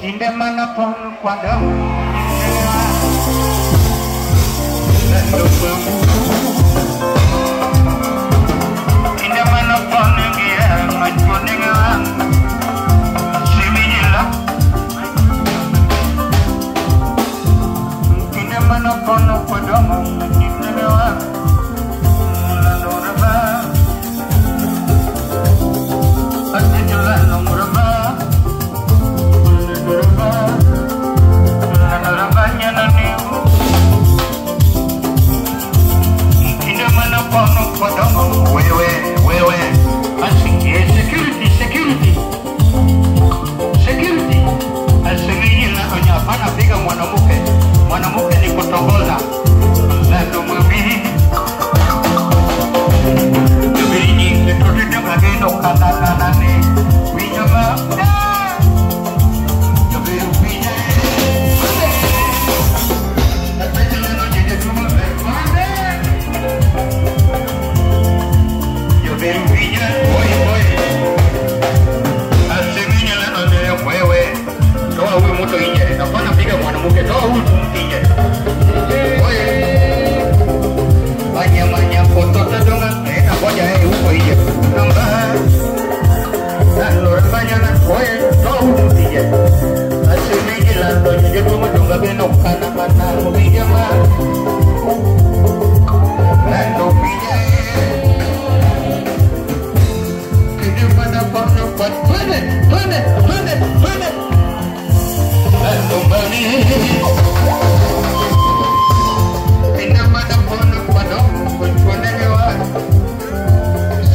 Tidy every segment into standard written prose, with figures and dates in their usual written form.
Kinde manapun kuadam Kinde manapun dia manpuningan Similah Kinde manapun kuadam manpuningan Lalu Ati jalan nomor mwanamke ni kutongoza lando mami Jubiri ketutida magendo kananane winyama Jubiri winya Atajana jede tuma vekmane Jubiri winya boy Aseminya lano nere wewe Toa huyu moto inje Napana piga mwanamke toa huyu inje Banyak foto tadongan Nakoja huko inje Nambah Dan orang banyak nak kowe toa huyu inje Aseminya lano jede tuma dunga benok Kana mubija ma Lando pija Kini pada porno pat Planet Kembali Tidak pada pondok padok Pun lewat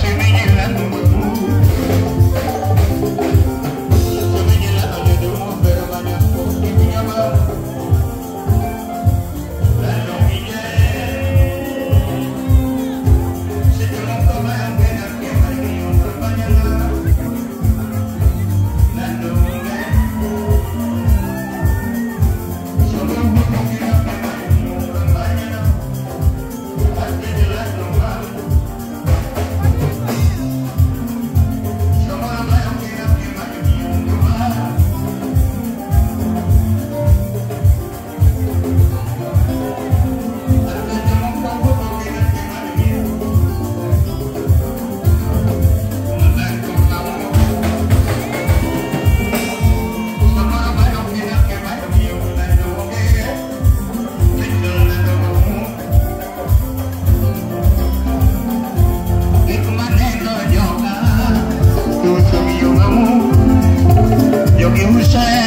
Sini jalan Sini jalan ada demo berbanyak kopi menyamar Lalu hijau Setelah kau bayang benar kembali yang berbanyak Lalu Yogi Hussain